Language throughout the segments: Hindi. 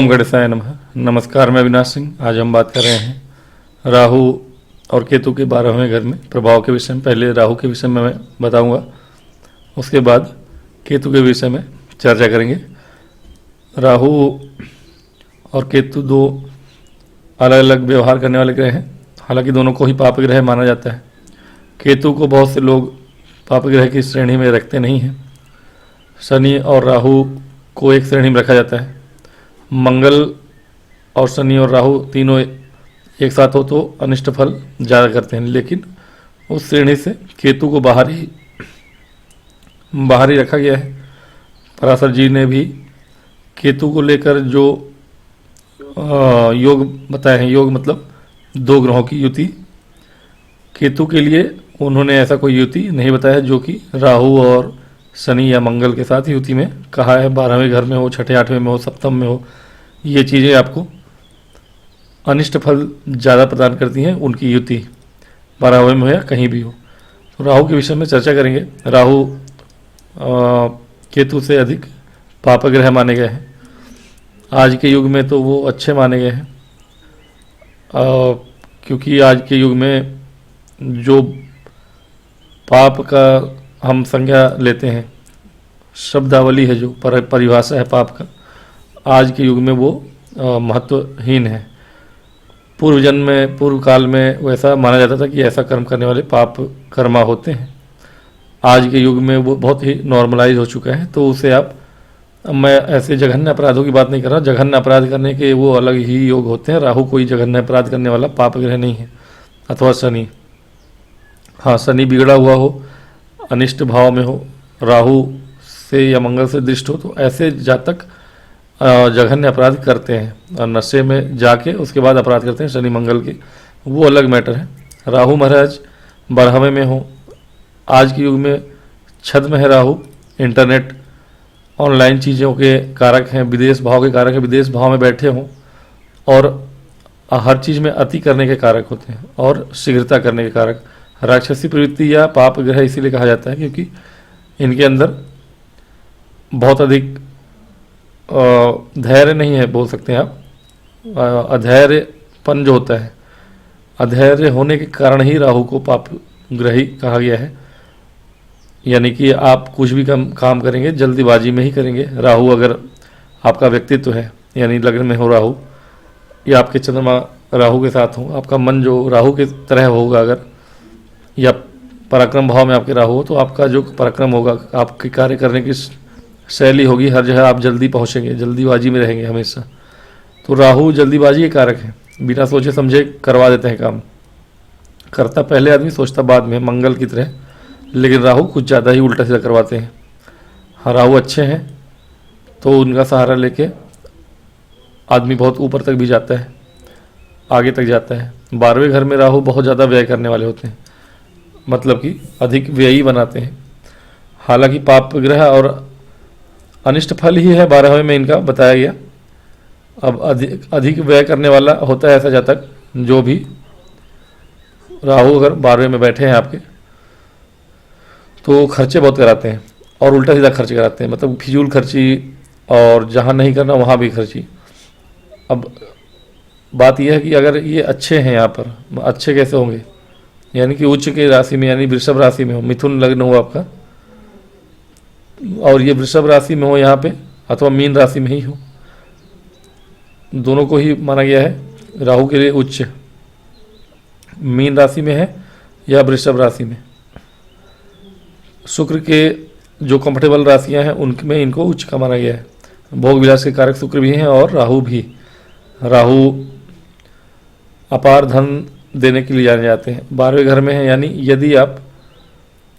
ओम गणेशाय नमः। नमस्कार, मैं अविनाश सिंह। आज हम बात कर रहे हैं राहु और केतु के 12वें घर में प्रभाव के विषय में। पहले राहु के विषय में मैं बताऊंगा, उसके बाद केतु के विषय में चर्चा करेंगे। राहु और केतु दो अलग अलग व्यवहार करने वाले ग्रह हैं, हालांकि दोनों को ही पाप ग्रह माना जाता है। केतु को बहुत से लोग पाप ग्रह की श्रेणी में रखते नहीं हैं। शनि और राहु को एक श्रेणी में रखा जाता है। मंगल और शनि और राहु तीनों एक साथ हो तो अनिष्ट फल ज़्यादा करते हैं, लेकिन उस श्रेणी से केतु को बाहर ही रखा गया है। पराशर जी ने भी केतु को लेकर जो योग बताए हैं, योग मतलब दो ग्रहों की युति, केतु के लिए उन्होंने ऐसा कोई युति नहीं बताया जो कि राहु और शनि या मंगल के साथ युति में कहा है। 12वें घर में हो, छठे 8वें में हो, सप्तम में हो, ये चीज़ें आपको अनिष्ट फल ज़्यादा प्रदान करती हैं। उनकी युति 12वें में हो या कहीं भी हो। तो राहु के विषय में चर्चा करेंगे। राहु केतु से अधिक पाप ग्रह माने गए हैं। आज के युग में तो वो अच्छे माने गए हैं, क्योंकि आज के युग में जो पाप का हम संज्ञा लेते हैं, शब्दावली है, जो परिभाषा है पाप का, आज के युग में वो महत्वहीन है। पूर्व जन्म में, पूर्व काल में वैसा माना जाता था कि ऐसा कर्म करने वाले पाप कर्मा होते हैं। आज के युग में वो बहुत ही नॉर्मलाइज हो चुका है। तो उसे आप, मैं ऐसे जघन्य अपराधों की बात नहीं कर रहा। जघन्य अपराध करने के वो अलग ही योग होते हैं। राहु कोई जघन्य अपराध करने वाला पाप ग्रह नहीं है। अथवा शनि, हाँ, शनि बिगड़ा हुआ हो, अनिष्ट भाव में हो, राहु से या मंगल से दृष्ट हो, तो ऐसे जातक जघन्य अपराध करते हैं और नशे में जाके उसके बाद अपराध करते हैं। शनि मंगल के वो अलग मैटर है। राहु महाराज 12वें में हो, आज के युग में छद में है राहु, इंटरनेट ऑनलाइन चीज़ों के कारक हैं, विदेश भाव के कारक हैं, विदेश भाव में बैठे हों और हर चीज़ में अति करने के कारक होते हैं और शीघ्रता करने के कारक। राक्षसी प्रवृत्ति या पाप ग्रह इसीलिए कहा जाता है क्योंकि इनके अंदर बहुत अधिक धैर्य नहीं है, बोल सकते हैं आप। अधैर्यपन जो होता है, अधैर्य होने के कारण ही राहु को पाप ग्रही कहा गया है। यानी कि आप कुछ भी काम करेंगे जल्दीबाजी में ही करेंगे। राहु अगर आपका व्यक्तित्व है, यानी लग्न में हो राहु, या आपके चंद्रमा राहु के साथ हो, आपका मन जो राहु की तरह होगा अगर, या पराक्रम भाव में आपके राहु हो, तो आपका जो पराक्रम होगा, आपके कार्य करने की शैली होगी, हर जगह आप जल्दी पहुंचेंगे, जल्दीबाजी में रहेंगे हमेशा। तो राहु जल्दीबाजी के कारक है, बिना सोचे समझे करवा देते हैं काम। करता पहले आदमी, सोचता बाद में, मंगल की तरह। लेकिन राहु कुछ ज़्यादा ही उल्टा सीधा करवाते हैं। हाँ, राहु अच्छे हैं तो उनका सहारा लेके आदमी बहुत ऊपर तक भी जाता है, आगे तक जाता है। 12वें घर में राहु बहुत ज़्यादा व्यय करने वाले होते हैं, मतलब कि अधिक व्ययी बनाते हैं। हालांकि पाप ग्रह और अनिष्ट फल ही है 12वें में इनका बताया गया। अब अधिक व्यय करने वाला होता है ऐसा जातक जो भी राहु अगर 12वें में बैठे हैं आपके, तो खर्चे बहुत कराते हैं और उल्टा सीधा खर्च कराते हैं, मतलब फिजूल खर्ची, और जहाँ नहीं करना वहाँ भी खर्ची। अब बात यह है कि अगर ये अच्छे हैं यहाँ पर, अच्छे कैसे होंगे, यानी कि उच्च के राशि में, यानी वृषभ राशि में हो, मिथुन लग्न हो आपका, और ये वृषभ राशि में हो यहाँ पे, अथवा मीन राशि में ही हो, दोनों को ही माना गया है राहु के लिए उच्च। मीन राशि में है या वृषभ राशि में। शुक्र के जो कंफर्टेबल राशियां हैं उनमें इनको उच्च का माना गया है। भोग विलास के कारक शुक्र भी हैं और राहु भी। राहु अपार धन देने के लिए जाने जाते हैं। 12वें घर में है, यानी यदि आप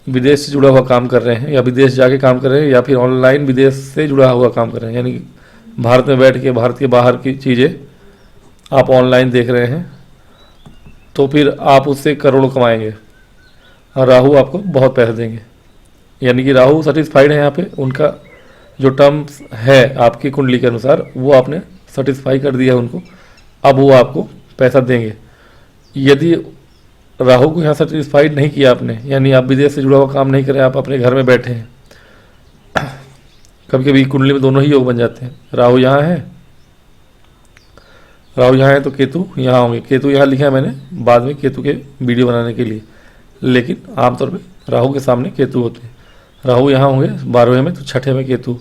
विदेश से जुड़ा हुआ काम कर रहे हैं, या विदेश जाके काम कर रहे हैं, या फिर ऑनलाइन विदेश से जुड़ा हुआ काम कर रहे हैं, यानी भारत में बैठ के भारत के बाहर की चीज़ें आप ऑनलाइन देख रहे हैं, तो फिर आप उससे करोड़ों कमाएंगे और राहु आपको बहुत पैसे देंगे। यानी कि राहु सेटिस्फाइड है यहाँ पे, उनका जो टर्म्स है आपकी कुंडली के अनुसार वो आपने सेटिस्फाई कर दिया उनको, अब वो आपको पैसा देंगे। यदि राहु को यहाँ सेटिस्फाइड नहीं किया आपने, यानी आप विदेश से जुड़ा हुआ काम नहीं करें, आप अपने घर में बैठे हैं, कभी कभी कुंडली में दोनों ही योग बन जाते हैं। राहु यहाँ है राहु यहाँ है तो केतु यहाँ होंगे। केतु यहाँ लिखा है मैंने बाद में केतु के वीडियो बनाने के लिए, लेकिन आमतौर पे राहु के सामने केतु होते हैं। राहु यहाँ होंगे 12वें में, तो 6ठे में केतु।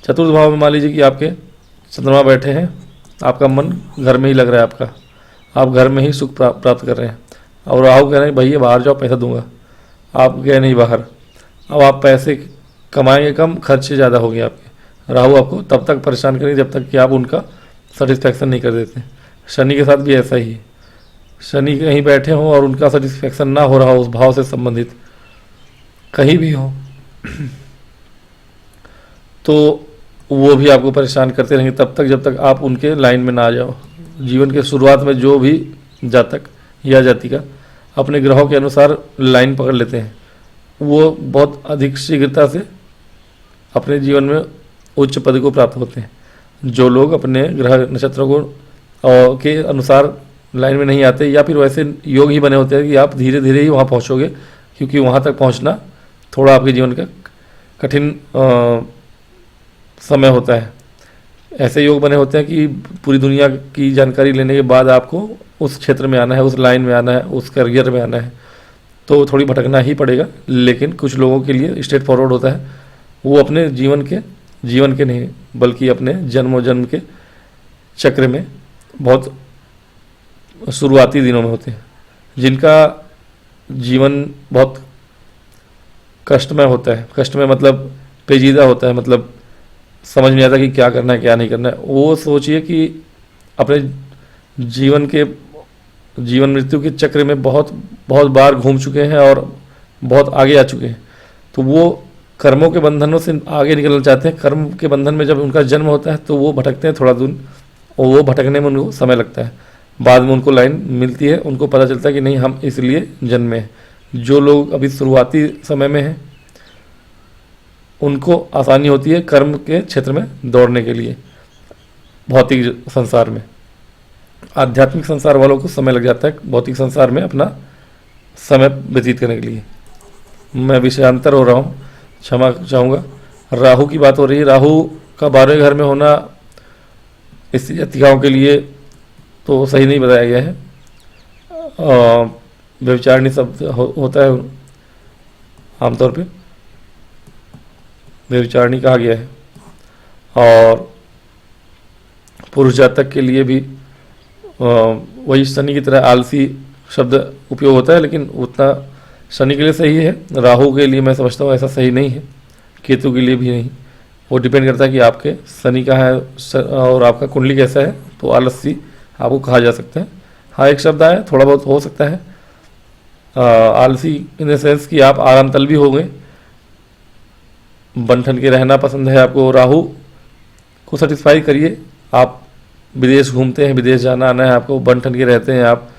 चतुर्थ भाव में मान लीजिए कि आपके चंद्रमा बैठे हैं, आपका मन घर में ही लग रहा है, आपका आप घर में ही सुख प्राप्त कर रहे हैं, और राहु कह रहे हैं भैया बाहर जाओ पैसा दूंगा, आप गए नहीं बाहर। अब आप पैसे कमाएंगे कम, खर्चे ज़्यादा होंगे आपके। राहु आपको तब तक परेशान करेंगे जब तक कि आप उनका सेटिस्फैक्शन नहीं कर देते। शनि के साथ भी ऐसा ही है, शनि कहीं बैठे हों और उनका सेटिस्फैक्शन ना हो रहा हो उस भाव से संबंधित कहीं भी हो, तो वो भी आपको परेशान करते रहेंगे तब तक जब तक आप उनके लाइन में ना आ जाओ। जीवन के शुरुआत में जो भी जातक या जातिका अपने ग्रहों के अनुसार लाइन पकड़ लेते हैं, वो बहुत अधिक शीघ्रता से अपने जीवन में उच्च पद को प्राप्त होते हैं। जो लोग अपने ग्रह नक्षत्रों को के अनुसार लाइन में नहीं आते, या फिर वैसे योग ही बने होते हैं कि आप धीरे धीरे ही वहाँ पहुँचोगे, क्योंकि वहाँ तक पहुँचना थोड़ा आपके जीवन का कठिन समय होता है। ऐसे योग बने होते हैं कि पूरी दुनिया की जानकारी लेने के बाद आपको उस क्षेत्र में आना है, उस लाइन में आना है, उस करियर में आना है, तो थोड़ी भटकना ही पड़ेगा। लेकिन कुछ लोगों के लिए स्ट्रेट फॉरवर्ड होता है, वो अपने जीवन के नहीं बल्कि अपने जन्म के चक्र में बहुत शुरुआती दिनों में होते हैं, जिनका जीवन बहुत कष्टमय होता है। कष्टमय मतलब पेचीदा होता है, मतलब समझ नहीं आता कि क्या करना है क्या नहीं करना है। वो सोचिए कि अपने जीवन मृत्यु के चक्र में बहुत बार घूम चुके हैं और बहुत आगे आ चुके हैं, तो वो कर्मों के बंधनों से आगे निकलना चाहते हैं। कर्म के बंधन में जब उनका जन्म होता है तो वो भटकते हैं थोड़ा दूर, और वो भटकने में उनको समय लगता है। बाद में उनको लाइन मिलती है, उनको पता चलता है कि नहीं हम इसलिए जन्मे हैं। जो लोग अभी शुरुआती समय में हैं उनको आसानी होती है कर्म के क्षेत्र में दौड़ने के लिए। भौतिक संसार में, आध्यात्मिक संसार वालों को समय लग जाता है भौतिक संसार में अपना समय व्यतीत करने के लिए। मैं विषयांतर हो रहा हूँ, क्षमा चाहूँगा। राहु की बात हो रही है। राहु का 12वें घर में होना इस जातिकाओं के लिए तो सही नहीं बताया गया है। व्यभिचारिणी शब्द होता है आमतौर पे, व्यभिचारिणी कहा गया है। और पुरुष जातक के लिए भी वही शनि की तरह आलसी शब्द उपयोग होता है, लेकिन उतना शनि के लिए सही है, राहु के लिए मैं समझता हूँ ऐसा सही नहीं है, केतु के लिए भी नहीं। वो डिपेंड करता है कि आपके शनि का है और आपका कुंडली कैसा है, तो आलसी आपको कहा जा सकता है। हाँ, एक शब्द आया, थोड़ा बहुत हो सकता है आलसी इन द सेंस कि आप आराम तल भी हो गए, बन-ठन के रहना पसंद है आपको। राहु को सेटिस्फाई करिए। आप विदेश घूमते हैं, विदेश जाना आना है आपको, बन-ठन के रहते हैं आप,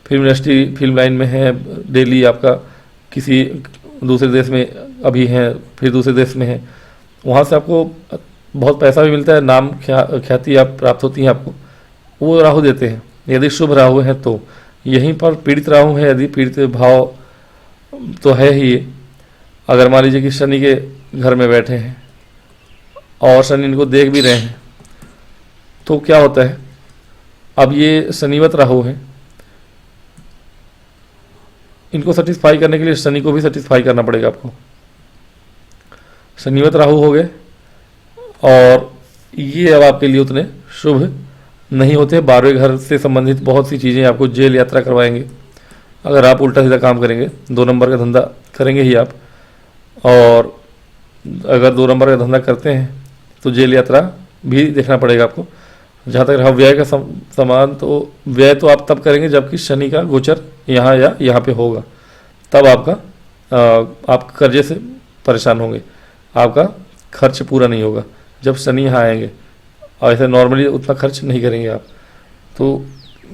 फिल्म इंडस्ट्री फिल्म लाइन में है, डेली आपका किसी दूसरे देश में अभी हैं, फिर दूसरे देश में है, वहाँ से आपको बहुत पैसा भी मिलता है, नाम ख्याति आप प्राप्त होती है आपको, वो राहु देते हैं। यदि शुभ राहु हैं तो यहीं पर पीड़ित राहु है, यदि पीड़ित भाव तो है ही। अगर मान लीजिए कि शनि के घर में बैठे हैं और शनि इनको देख भी रहे हैं, तो क्या होता है, अब ये शनिवत राहु है, इनको सेटिस्फाई करने के लिए शनि को भी सेटिस्फाई करना पड़ेगा आपको। शनिवत राहु हो गए और ये अब आपके लिए उतने शुभ नहीं होते। 12वें घर से संबंधित बहुत सी चीज़ें आपको जेल यात्रा करवाएंगे अगर आप उल्टा सीधा काम करेंगे। 2 नंबर का धंधा करेंगे ही आप, और अगर 2 नंबर का धंधा करते हैं तो जेल यात्रा भी देखना पड़ेगा आपको। जहाँ तक रहा व्यय का समान, तो व्यय तो आप तब करेंगे जबकि शनि का गोचर यहाँ या यहाँ पे होगा, तब आप कर्जे से परेशान होंगे, आपका खर्च पूरा नहीं होगा जब शनि यहाँ आएंगे, और ऐसे नॉर्मली उतना खर्च नहीं करेंगे आप। तो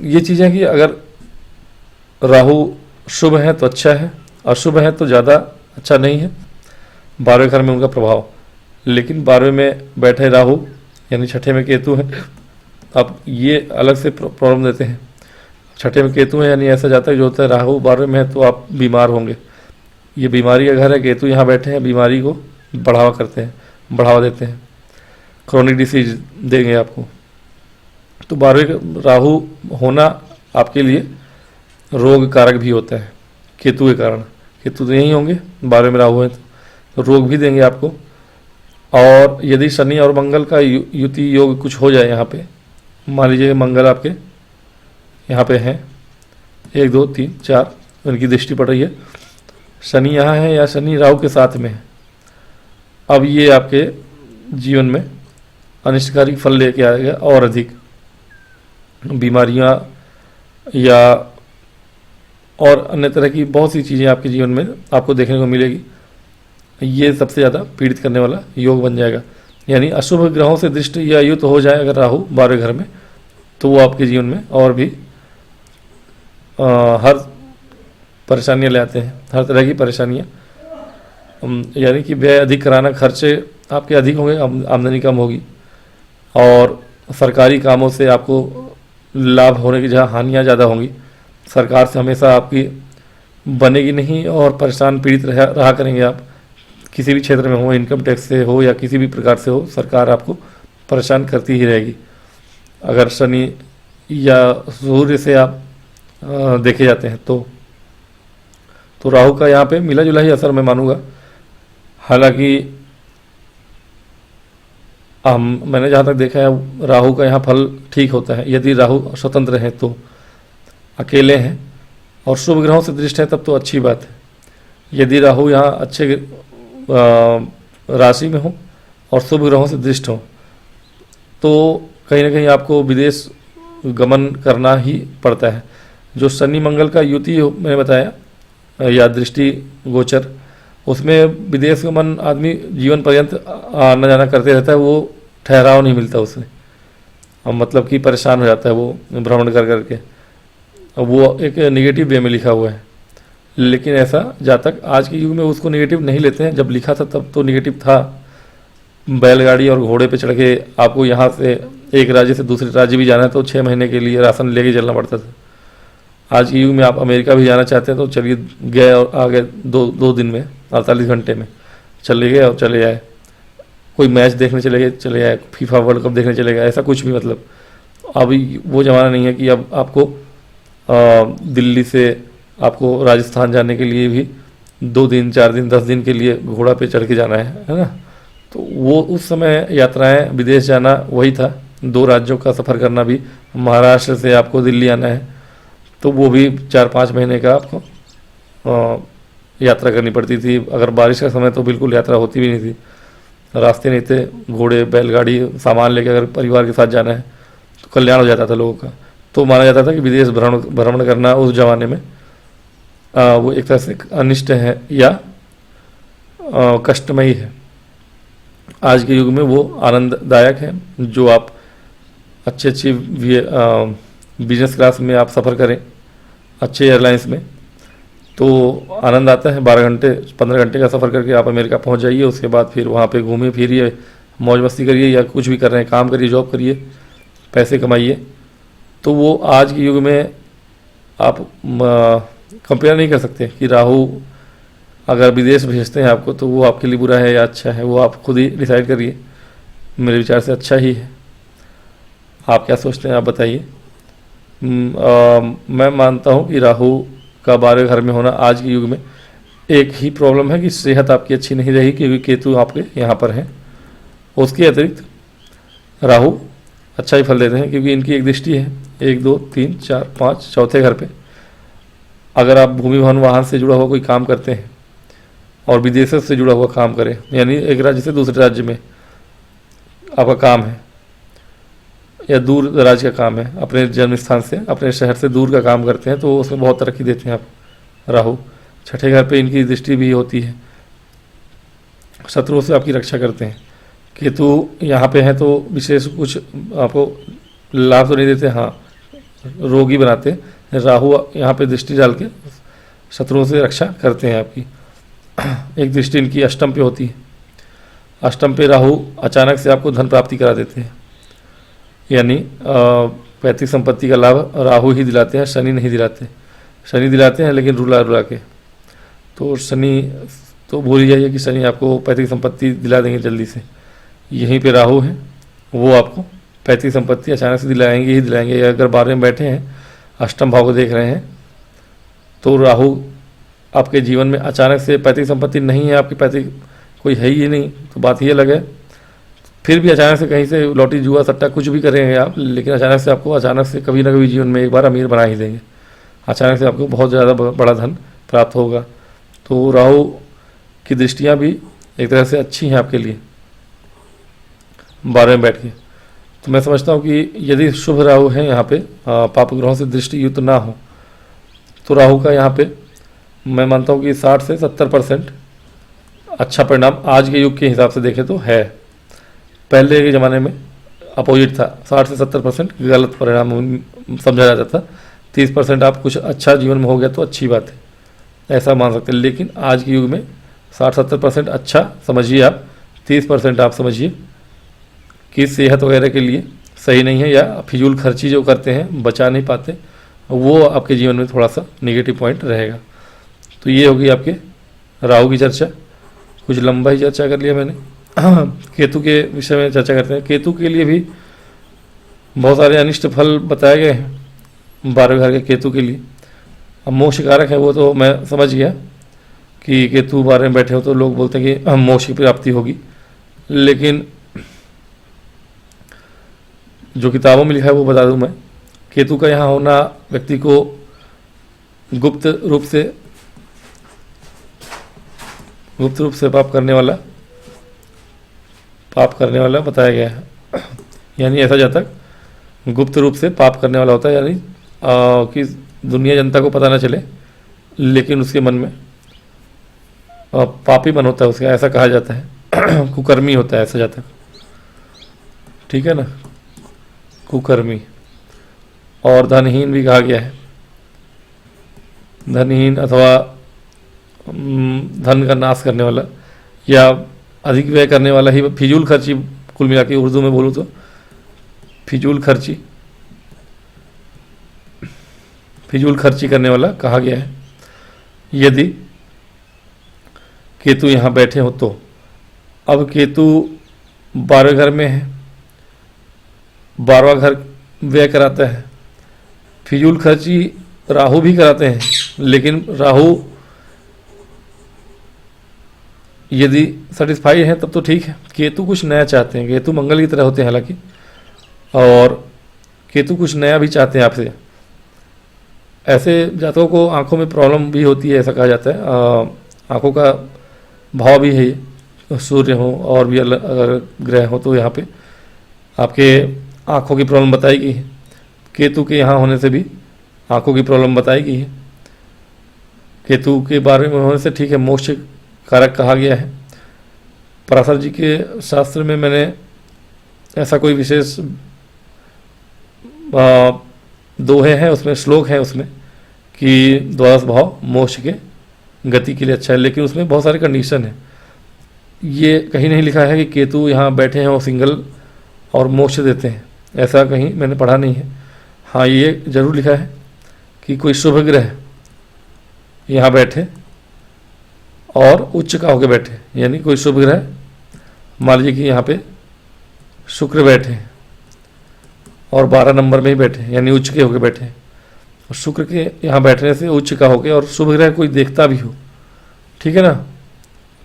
ये चीज़ें कि अगर राहु शुभ है तो अच्छा है, अशुभ है तो ज़्यादा अच्छा नहीं है 12वें घर में उनका प्रभाव। लेकिन 12वें में बैठे राहु यानी 6ठे में केतु है, अब ये अलग से प्रॉब्लम देते हैं। 6ठे में केतु है यानी ऐसा जाता है जो होता है राहु 12वें में है तो आप बीमार होंगे। ये बीमारी का घर है, केतु यहाँ बैठे हैं, बीमारी को बढ़ावा देते हैं, क्रोनिक डिसीज देंगे आपको। तो 12वें राहु होना आपके लिए रोग कारक भी होता है केतु के कारण। केतु तो यहीं होंगे, 12वें में राहु है तो रोग भी देंगे आपको। और यदि शनि और मंगल का युति योग कुछ हो जाए यहाँ पे, मान लीजिए मंगल आपके यहाँ पे हैं 1 2 3 4, उनकी दृष्टि पड़ रही है, शनि यहाँ है या शनि राहु के साथ में है, अब ये आपके जीवन में अनिष्टकारी फल लेके आएगा और अधिक बीमारियाँ या और अन्य तरह की बहुत सी चीज़ें आपके जीवन में आपको देखने को मिलेगी। ये सबसे ज़्यादा पीड़ित करने वाला योग बन जाएगा। यानी अशुभ ग्रहों से दृष्टि या युत हो जाए अगर राहु 12वें घर में, तो वो आपके जीवन में और भी हर परेशानियाँ ले आते हैं, हर तरह की परेशानियाँ। यानी कि व्यय अधिक कराना, खर्चे आपके अधिक होंगे, आमदनी कम होगी। और सरकारी कामों से आपको लाभ होने की जहाँ हानियाँ ज़्यादा होंगी। सरकार से हमेशा आपकी बनेगी नहीं और परेशान पीड़ित रहा करेंगे आप। किसी भी क्षेत्र में हो, इनकम टैक्स से हो या किसी भी प्रकार से हो, सरकार आपको परेशान करती ही रहेगी। अगर शनि या सूर्य से आप देखे जाते हैं तो राहु का यहाँ पे मिला जुला ही असर मैं मानूंगा। हालांकि मैंने जहाँ तक देखा है राहु का यहाँ फल ठीक होता है यदि राहु स्वतंत्र हैं, तो अकेले हैं और शुभ ग्रहों से दृष्ट है तब तो अच्छी बात है। यदि राहु यहाँ अच्छे राशि में हो और शुभ ग्रहों से दृष्ट हो तो कहीं ना कहीं आपको विदेश गमन करना ही पड़ता है। जो शनि मंगल का युति मैंने बताया या दृष्टि गोचर, उसमें विदेश गमन आदमी जीवन पर्यंत आना जाना करते रहता है, वो ठहराव नहीं मिलता उसे, मतलब कि परेशान हो जाता है वो भ्रमण कर करके। वो एक नेगेटिव वे में लिखा हुआ है, लेकिन ऐसा जहाँ तक आज के युग में उसको नेगेटिव नहीं लेते हैं। जब लिखा था तब तो नेगेटिव था। बैलगाड़ी और घोड़े पे चढ़ के आपको यहाँ से एक राज्य से दूसरे राज्य भी जाना है तो 6 महीने के लिए राशन लेके चलना पड़ता था। आज के युग में आप अमेरिका भी जाना चाहते हैं तो चलिए गए और आ गए 2 दिन में, 48 घंटे में चले गए और चले आए। कोई मैच देखने चले गए, चले आए, फीफा वर्ल्ड कप देखने चले गए, ऐसा कुछ भी। मतलब अभी वो ज़माना नहीं है कि अब आपको दिल्ली से आपको राजस्थान जाने के लिए भी 2 दिन 4 दिन 10 दिन के लिए घोड़ा पे चढ़ के जाना है ना। तो वो उस समय यात्राएं, विदेश जाना वही था। 2 राज्यों का सफ़र करना भी, महाराष्ट्र से आपको दिल्ली आना है तो वो भी 4-5 महीने का आपको यात्रा करनी पड़ती थी। अगर बारिश का समय तो बिल्कुल यात्रा होती भी नहीं थी, रास्ते नहीं थे। घोड़े बैलगाड़ी सामान लेकर अगर परिवार के साथ जाना है तो कल्याण हो जाता था लोगों का। तो माना जाता था कि विदेश भ्रमण करना उस जमाने में वो एक तरह से अनिष्ट है या कष्टमयी है। आज के युग में वो आनंददायक है। जो आप अच्छी बिजनेस क्लास में आप सफ़र करें, अच्छे एयरलाइंस में, तो आनंद आता है। 12 घंटे 15 घंटे का सफ़र करके आप अमेरिका पहुंच जाइए, उसके बाद फिर वहाँ पे घूमिए फिरिए, मौज मस्ती करिए या कुछ भी कर रहे हैं, काम करिए, जॉब करिए, पैसे कमाइए। तो वो आज के युग में आप कंपेयर नहीं कर सकते कि राहु अगर विदेश भेजते हैं आपको तो वो आपके लिए बुरा है या अच्छा है, वो आप खुद ही डिसाइड करिए। मेरे विचार से अच्छा ही है। आप क्या सोचते हैं, आप बताइए। मैं मानता हूँ कि राहु का 12वें घर में होना आज के युग में एक ही प्रॉब्लम है कि सेहत आपकी अच्छी नहीं रही, क्योंकि केतु आपके यहाँ पर हैं। उसके अतिरिक्त राहु अच्छा ही फल देते हैं क्योंकि इनकी एक दृष्टि है 1 2 3 4 5 चौथे घर पे। अगर आप भूमि भवन वाहन से जुड़ा हुआ कोई काम करते हैं और विदेशों से जुड़ा हुआ काम करें, यानी एक राज्य से दूसरे राज्य में आपका काम है या दूर दराज का काम है, अपने जन्म स्थान से, अपने शहर से दूर का काम करते हैं, तो उसमें बहुत तरक्की देते हैं आप। राहु छठे घर पे इनकी दृष्टि भी होती है, शत्रुओं से आपकी रक्षा करते हैं। केतु यहाँ पे है तो विशेष कुछ आपको लाभ तो नहीं देते, हाँ रोगी बनाते हैं। राहु यहाँ पे दृष्टि डाल के शत्रुओं से रक्षा करते हैं आपकी। एक दृष्टि इनकी अष्टम पे होती है। अष्टम पे राहु अचानक से आपको धन प्राप्ति करा देते हैं, यानी पैतृक संपत्ति का लाभ राहु ही दिलाते हैं, शनि नहीं दिलाते। शनि दिलाते हैं लेकिन रुला रुला के। तो शनि तो भूल ही जाइए कि शनि आपको पैतृक संपत्ति दिला देंगे जल्दी से। यहीं पे राहु है, वो आपको पैतृक संपत्ति अचानक से दिलाएंगे ही दिलाएंगे। अगर 12वें में बैठे हैं, अष्टम भाव को देख रहे हैं, तो राहु आपके जीवन में अचानक से पैतृक संपत्ति नहीं है, आपकी पैतृक कोई है ही नहीं, तो बात ये अलग है। फिर भी अचानक से कहीं से लॉटरी जुआ सट्टा कुछ भी करेंगे आप, लेकिन अचानक से आपको अचानक से कभी ना कभी जीवन में एक बार अमीर बना ही देंगे। अचानक से आपको बहुत ज़्यादा बड़ा धन प्राप्त होगा। तो राहु की दृष्टियाँ भी एक तरह से अच्छी हैं आपके लिए 12वें में बैठ के। तो मैं समझता हूँ कि यदि शुभ राहु है यहाँ पे, पाप ग्रहों से दृष्टि युक्त ना हो, तो राहु का यहाँ पे मैं मानता हूँ कि 60 से 70% अच्छा परिणाम आज के युग के हिसाब से देखें तो है। पहले के ज़माने में अपोजिट था, 60 से 70% गलत परिणाम समझा जाता था। 30% आप कुछ अच्छा जीवन में हो गया तो अच्छी बात है, ऐसा मान सकते हैं। लेकिन आज के युग में 60-70% अच्छा समझिए आप, 30% आप समझिए कि सेहत वगैरह के लिए सही नहीं है, या फिजूल खर्ची जो करते हैं, बचा नहीं पाते, वो आपके जीवन में थोड़ा सा नेगेटिव पॉइंट रहेगा। तो ये होगी आपके राहु की चर्चा। कुछ लंबा ही चर्चा कर लिया मैंने। केतु के विषय में चर्चा करते हैं। केतु के लिए भी बहुत सारे अनिष्ट फल बताए गए हैं 12वें घर के केतु के लिए। अब मोक्ष कारक है वो तो मैं समझ गया कि केतु 12वें में बैठे हो तो लोग बोलते हैं कि मोक्ष की प्राप्ति होगी, लेकिन जो किताबों में लिखा है वो बता दूं मैं। केतु का यहाँ होना व्यक्ति को गुप्त रूप से पाप करने वाला बताया गया है। यानी ऐसा जातक गुप्त रूप से पाप करने वाला होता है, यानी कि दुनिया जनता को पता ना चले, लेकिन उसके मन में पापी मन होता है उसका, ऐसा कहा जाता है। कुकर्मी होता है ऐसा जातक, ठीक है ना, कुकर्मी। और धनहीन भी कहा गया है। धनहीन अथवा धन का नाश करने वाला या अधिक व्यय करने वाला ही, फिजूल खर्ची, कुल मिला के उर्दू में बोलूँ तो फिजूल खर्ची करने वाला कहा गया है। यदि केतु यहाँ बैठे हो तो, अब केतु 12वें घर में है, 12वां घर व्यय कराता है। फिजूल खर्ची राहु भी कराते हैं, लेकिन राहु यदि सेटिस्फाई है तब तो ठीक है। केतु कुछ नया चाहते हैं, केतु मंगल की तरह होते हैं हालांकि, और केतु कुछ नया भी चाहते हैं आपसे। ऐसे जातकों को आंखों में प्रॉब्लम भी होती है, ऐसा कहा जाता है। आंखों का भाव भी है ये, सूर्य हो और भी अगर ग्रह हो तो यहाँ पे आपके आंखों की प्रॉब्लम बताई गई है। केतु के यहाँ होने से भी आंखों की प्रॉब्लम बताई गई है। केतु के बारे में होने से ठीक है, मोक्ष कारक कहा गया है। पराशर जी के शास्त्र में मैंने ऐसा कोई विशेष दोहे हैं, उसमें श्लोक है उसमें कि 12 भाव मोक्ष के गति के लिए अच्छा है, लेकिन उसमें बहुत सारे कंडीशन है। ये कहीं नहीं लिखा है कि केतु यहाँ बैठे हैं और सिंगल और मोक्ष देते हैं, ऐसा कहीं मैंने पढ़ा नहीं है। हाँ, ये जरूर लिखा है कि कोई शुभ ग्रह यहाँ बैठे और उच्च का होकर बैठे, यानी कोई शुभ ग्रह, मान लीजिए कि यहाँ पे शुक्र बैठे और 12 नंबर में ही बैठे, यानी उच्च के होकर बैठे। और शुक्र के यहाँ बैठने से उच्च का होकर, और शुभ ग्रह कोई देखता भी हो, ठीक है ना।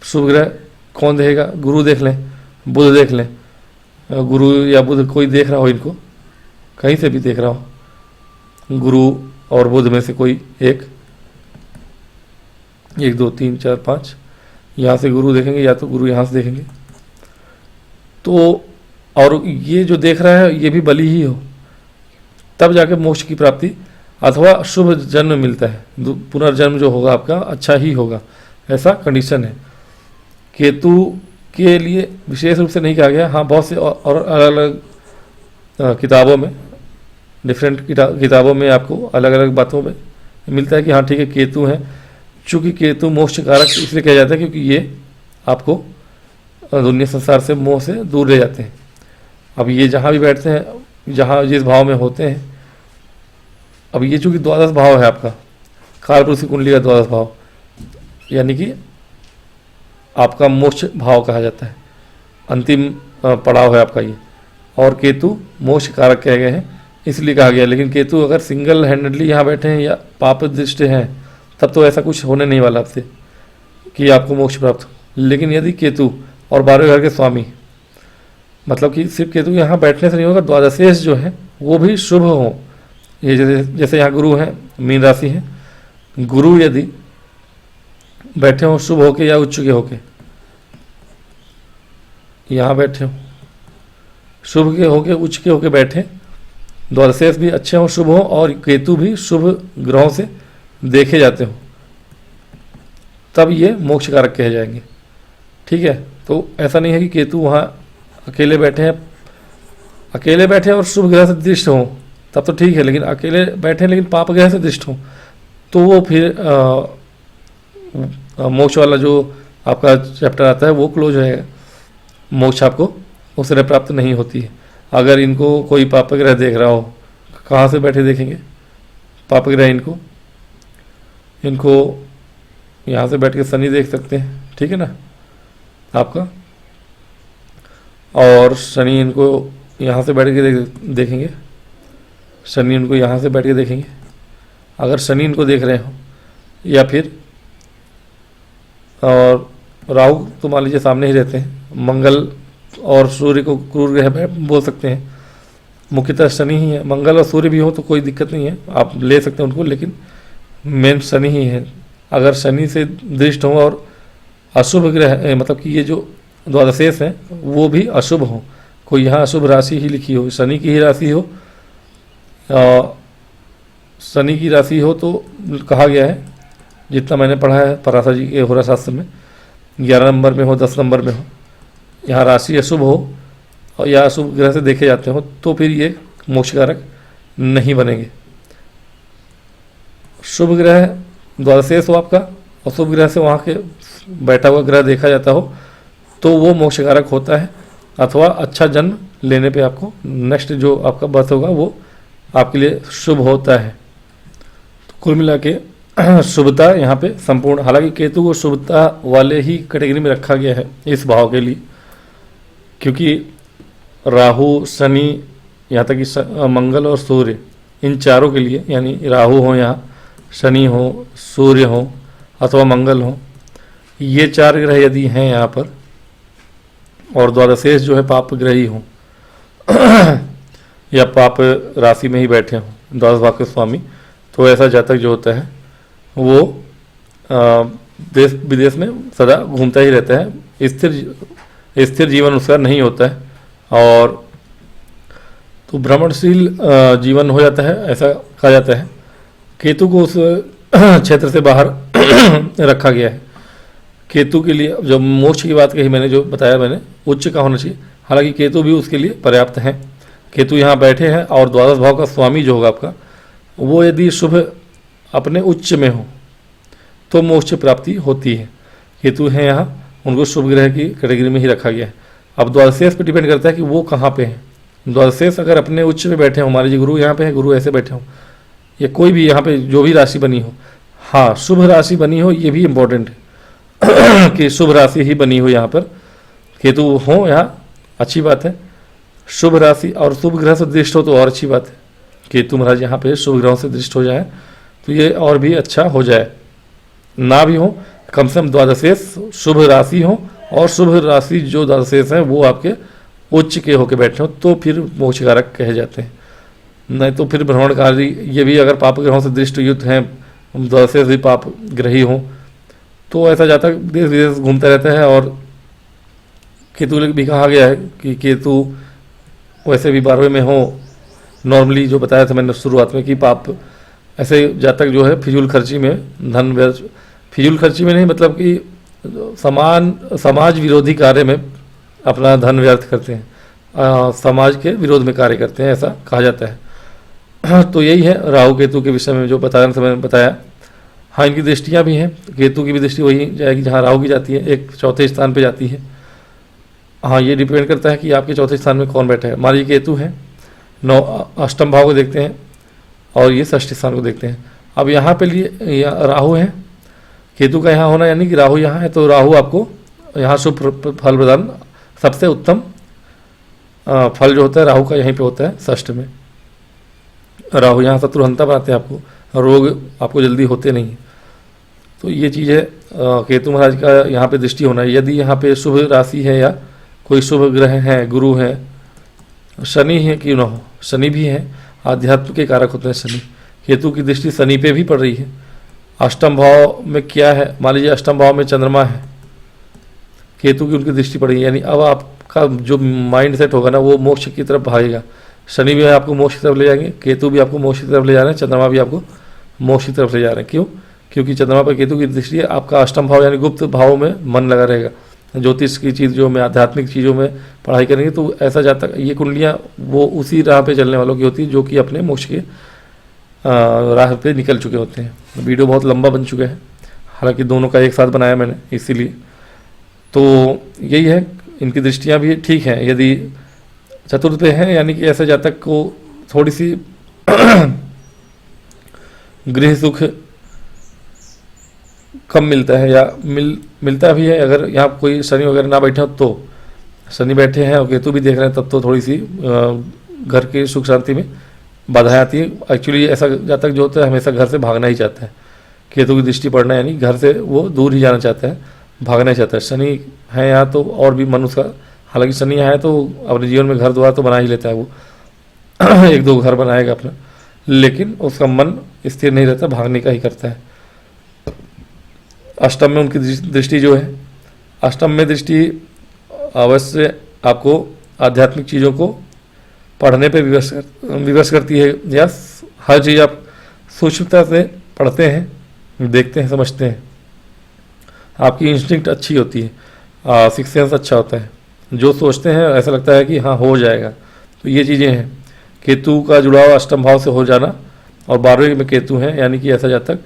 शुभ ग्रह कौन देखेगा? गुरु देख लें, बुध देख लें। गुरु या बुध कोई देख रहा हो, इनको कहीं से भी देख रहा हो, गुरु और बुध में से कोई एक 2 3 4 5 यहाँ से गुरु देखेंगे, या तो गुरु यहाँ से देखेंगे। तो और ये जो देख रहा है ये भी बली ही हो, तब जाके मोक्ष की प्राप्ति अथवा शुभ जन्म मिलता है। पुनर्जन्म जो होगा आपका अच्छा ही होगा, ऐसा कंडीशन है। केतु के लिए विशेष रूप से नहीं कहा गया। हाँ, बहुत से और अलग अलग किताबों में, डिफरेंट किताबों में आपको अलग अलग बातों में मिलता है कि हाँ ठीक है केतु है। चूँकि केतु मोक्ष कारक इसलिए कहा जाता है क्योंकि ये आपको दुनिया संसार से, मोह से दूर ले जाते हैं। अब ये जहाँ भी बैठते हैं, जहाँ जिस भाव में होते हैं, अब ये चूँकि 12 भाव है आपका, कालपुरुष की कुंडली का 12 भाव, यानी कि आपका मोक्ष भाव कहा जाता है, अंतिम पड़ाव है आपका ये। और केतु मोक्ष कारक कहे गए हैं, इसलिए कहा गया। लेकिन केतु अगर सिंगल हैंडेडली यहाँ बैठे हैं या पाप दृष्ट हैं, तब तो ऐसा कुछ होने नहीं वाला आपसे कि आपको मोक्ष प्राप्त हो। लेकिन यदि केतु और 12वें घर के स्वामी, मतलब कि सिर्फ केतु यहाँ बैठने से नहीं होगा, द्वादशेश जो है वो भी शुभ हो। ये जैसे यहाँ गुरु हैं, मीन राशि है, गुरु यदि बैठे हो शुभ होके या उच्च के होके, यहाँ बैठे हो शुभ के होके उच्च के होके बैठे, द्वादशेश भी अच्छे हों शुभ हो और केतु भी शुभ ग्रहों से देखे जाते हो, तब ये मोक्ष कारक कहे जाएंगे। ठीक है, तो ऐसा नहीं है कि केतु वहाँ अकेले बैठे हैं और शुभ ग्रह से दृष्ट हों, तब तो ठीक है। लेकिन अकेले बैठे हैं लेकिन पाप ग्रह से दृष्ट हों, तो वो फिर मोक्ष वाला जो आपका चैप्टर आता है वो क्लोज हो जाएगा, मोक्ष आपको उस तरह प्राप्त नहीं होती है। अगर इनको कोई पाप ग्रह देख रहा हो, कहाँ से बैठे देखेंगे पाप ग्रह? इनको यहाँ से बैठ के शनि देख सकते हैं, ठीक है ना आपका, और शनि इनको यहाँ से बैठ के देखेंगे, शनि इनको यहाँ से बैठ के देखेंगे। अगर शनि इनको देख रहे हो, या फिर और राहु तो मान लीजिए सामने ही रहते हैं, मंगल और सूर्य को क्रूर ग्रह बोल सकते हैं, मुख्यतः शनि ही है। मंगल और सूर्य भी हो तो कोई दिक्कत नहीं है, आप ले सकते हैं उनको, लेकिन मेन शनि ही है। अगर शनि से दृष्ट हो और अशुभ ग्रह, मतलब कि ये जो द्वादशेश हैं वो भी अशुभ हो, कोई यहाँ अशुभ राशि ही लिखी हो, शनि की ही राशि हो, शनि की राशि हो, तो कहा गया है, जितना मैंने पढ़ा है पराशर जी के होरा शास्त्र में, 11 नंबर में हो, 10 नंबर में हो, यहाँ राशि अशुभ हो और या अशुभ ग्रह से देखे जाते हो, तो फिर ये मोक्षकारक नहीं बनेंगे। शुभ ग्रह द्वादशेश हो आपका और शुभ ग्रह से वहाँ के बैठा हुआ ग्रह देखा जाता हो, तो वो मोक्षकारक होता है, अथवा अच्छा जन्म लेने पे आपको नेक्स्ट जो आपका बर्थ होगा वो आपके लिए शुभ होता है। तो कुल मिला के शुभता यहाँ पे संपूर्ण, हालांकि केतु को शुभता वाले ही कैटेगरी में रखा गया है इस भाव के लिए, क्योंकि राहु, शनि, यहाँ तक कि मंगल और सूर्य, इन चारों के लिए, यानी राहु हो, यहाँ शनि हो, सूर्य हो अथवा मंगल हो, ये 4 ग्रह यदि हैं यहाँ पर, और द्वादशेश जो है पाप ग्रही हो या पाप राशि में ही बैठे हों द्वादश भाव के स्वामी, तो ऐसा जातक जो होता है वो देश विदेश में सदा घूमता ही रहता है, स्थिर जीवन उसका नहीं होता है, और तो भ्रमणशील जीवन हो जाता है, ऐसा कहा जाता है। केतु को उस क्षेत्र से बाहर रखा गया है। केतु के लिए जो मोक्ष की बात कही मैंने, जो बताया मैंने, उच्च का होना चाहिए, हालांकि केतु भी उसके लिए पर्याप्त है। केतु यहाँ बैठे हैं और द्वादश भाव का स्वामी जो होगा आपका, वो यदि शुभ अपने उच्च में हो तो मोक्ष प्राप्ति होती है। केतु हैं यहाँ, उनको शुभ ग्रह की कैटेगरी में ही रखा गया है। अब द्वादशेश पे डिपेंड करता है कि वो कहाँ पे हैं। द्वादशेश अगर अपने उच्च में बैठे हों, मान लीजिए गुरु यहाँ पे है, गुरु ऐसे बैठे हों, या कोई भी यहाँ पे जो भी राशि बनी हो, हाँ शुभ राशि बनी हो, ये भी इम्पोर्टेंट है कि शुभ राशि ही बनी हो यहाँ पर, केतु हो यहाँ, अच्छी बात है। शुभ राशि और शुभ ग्रह से दृष्ट हो तो और अच्छी बात है। केतु महाराज यहाँ पे शुभ ग्रहों से दृष्ट हो जाए तो ये और भी अच्छा हो जाए, ना भी हो कम से कम द्वादशेश शुभ राशि हो, और शुभ राशि जो द्वादशेश हैं वो आपके उच्च के होके बैठे हो, तो फिर मोक्षकारक कहे जाते हैं। नहीं तो फिर भ्रमणकारी, ये भी अगर पाप ग्रहों से दृष्ट युक्त हैं, द्वादशेश भी पाप ग्रही हों, तो ऐसा जाता देश विदेश घूमता रहता है। और केतु भी कहा गया है कि केतु वैसे भी 12वें में हो, नॉर्मली जो बताया था मैंने शुरुआत में कि पाप ऐसे जातक जो है फिजूल खर्ची में धन व्यर्थ, फिजूल खर्ची में नहीं, मतलब कि समाज विरोधी कार्य में अपना धन व्यर्थ करते हैं, समाज के विरोध में कार्य करते हैं, ऐसा कहा जाता है। तो यही है राहु केतु के विषय में जो बताने से मैंने बताया। हाँ, इनकी दृष्टियाँ भी हैं, केतु की भी दृष्टि वही जाएगी जहाँ राहु की जाती है, एक चौथे स्थान पे जाती है। हाँ, ये डिपेंड करता है कि आपके चौथे स्थान में कौन बैठा है। मान लीजिए केतु है, 9 अष्टम भाव को देखते हैं और ये षष्ठ स्थान को देखते हैं। अब यहाँ पे लिए राहु है, केतु का यहाँ होना यानी कि राहु यहाँ है, तो राहु आपको यहाँ शुभ फल प्रदान, सबसे उत्तम फल जो होता है राहु का यहीं पे होता है षष्ठ में। राहु यहाँ शत्रुहंता बनाते हैं आपको, रोग आपको जल्दी होते नहीं। तो ये चीज़ है केतु महाराज का यहाँ पे दृष्टि होना है। यदि यहाँ पे शुभ राशि है या कोई शुभ ग्रह है, गुरु है, शनि है, क्यों ना हो, शनि भी है, आध्यात्म के कारक होते हैं शनि। केतु की दृष्टि शनि पे भी पड़ रही है। अष्टम भाव में क्या है, मान लीजिए अष्टम भाव में चंद्रमा है, केतु की उनकी दृष्टि पड़ रही है, यानी अब आपका जो माइंड सेट होगा ना वो मोक्ष की तरफ भागेगा। शनि भी आपको मोक्ष की तरफ ले जाएंगे, केतु भी आपको मोक्ष की तरफ ले जा रहे हैं, चंद्रमा भी आपको मोक्ष की तरफ ले जा रहे हैं। क्यों? क्योंकि चंद्रमा पर केतु की दृष्टि है, आपका अष्टम भाव यानी गुप्त भाव में मन लगा रहेगा। ज्योतिष की चीज़ों में, आध्यात्मिक चीज़ों में पढ़ाई करेंगे तो ऐसा जातक, ये कुंडलियाँ वो उसी राह पे चलने वालों की होती है जो कि अपने मोक्ष के राह पे निकल चुके होते हैं। वीडियो बहुत लंबा बन चुका है, हालांकि दोनों का एक साथ बनाया मैंने इसीलिए। तो यही है, इनकी दृष्टियाँ भी ठीक हैं। यदि चतुर्थ पे हैं यानी कि ऐसे जातक को थोड़ी सी गृह सुख कम मिलता है, या मिलता भी है। अगर यहाँ कोई शनि वगैरह ना बैठे हो तो, शनि बैठे हैं और केतु भी देख रहे हैं तब तो थोड़ी सी घर की सुख शांति में बाधाएं आती है। एक्चुअली ऐसा जातक जो होता है हमेशा घर से भागना ही चाहता है, केतु की दृष्टि पड़ना यानी घर से वो दूर ही जाना चाहता है, भागना ही चाहता है। शनि है यहाँ तो और भी मन उसका, हालांकि शनि यहाँ है तो अपने जीवन में घर द्वार तो बना ही लेता है वो एक दो घर बनाएगा अपना, लेकिन उसका मन स्थिर नहीं रहता, भागने का ही करता है। अष्टम में उनकी दृष्टि जो है, अष्टम में दृष्टि अवश्य आपको आध्यात्मिक चीज़ों को पढ़ने पे विवश करती है, या हर चीज़ आप सूक्ष्मता से पढ़ते हैं, देखते हैं, समझते हैं। आपकी इंस्टिंक्ट अच्छी होती है, सिक्स सेंस अच्छा होता है, जो सोचते हैं ऐसा लगता है कि हाँ हो जाएगा। तो ये चीज़ें हैं। केतु का जुड़ाव अष्टम भाव से हो जाना, और 12वें में केतु हैं यानी कि ऐसा जातक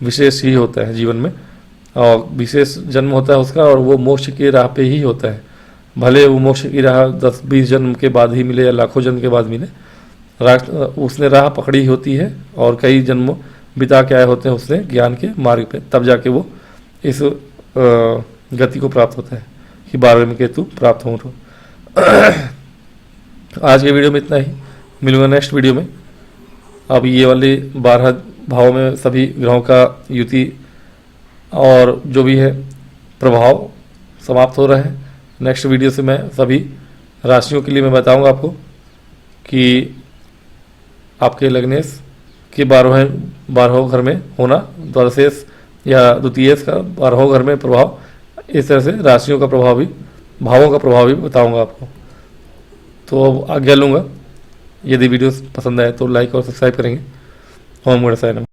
विशेष ही होता है जीवन में, और विशेष जन्म होता है उसका, और वो मोक्ष की राह पे ही होता है। भले वो मोक्ष की राह 10-20 जन्म के बाद ही मिले या लाखों जन्म के बाद मिले, उसने राह पकड़ी होती है और कई जन्म बिता के आए होते हैं उसने ज्ञान के मार्ग पे, तब जाके वो इस गति को प्राप्त होता है कि 12वें में केतु प्राप्त हो। तो आज के वीडियो में इतना ही, मिलूंगा नेक्स्ट वीडियो में। अब ये वाले 12 भावों में सभी ग्रहों का युति और जो भी है प्रभाव समाप्त हो रहा है। नेक्स्ट वीडियो से मैं सभी राशियों के लिए मैं बताऊंगा आपको कि आपके लग्नेश के 12वें घर में होना, द्वादशेश या द्वितीयेश का 12वें घर में प्रभाव, इस तरह से राशियों का प्रभाव भी, भावों का प्रभाव भी बताऊंगा आपको। तो अब आज्ञा लूँगा, यदि वीडियो पसंद आए तो लाइक और सब्सक्राइब करेंगे। ओम गणेशाय नमः।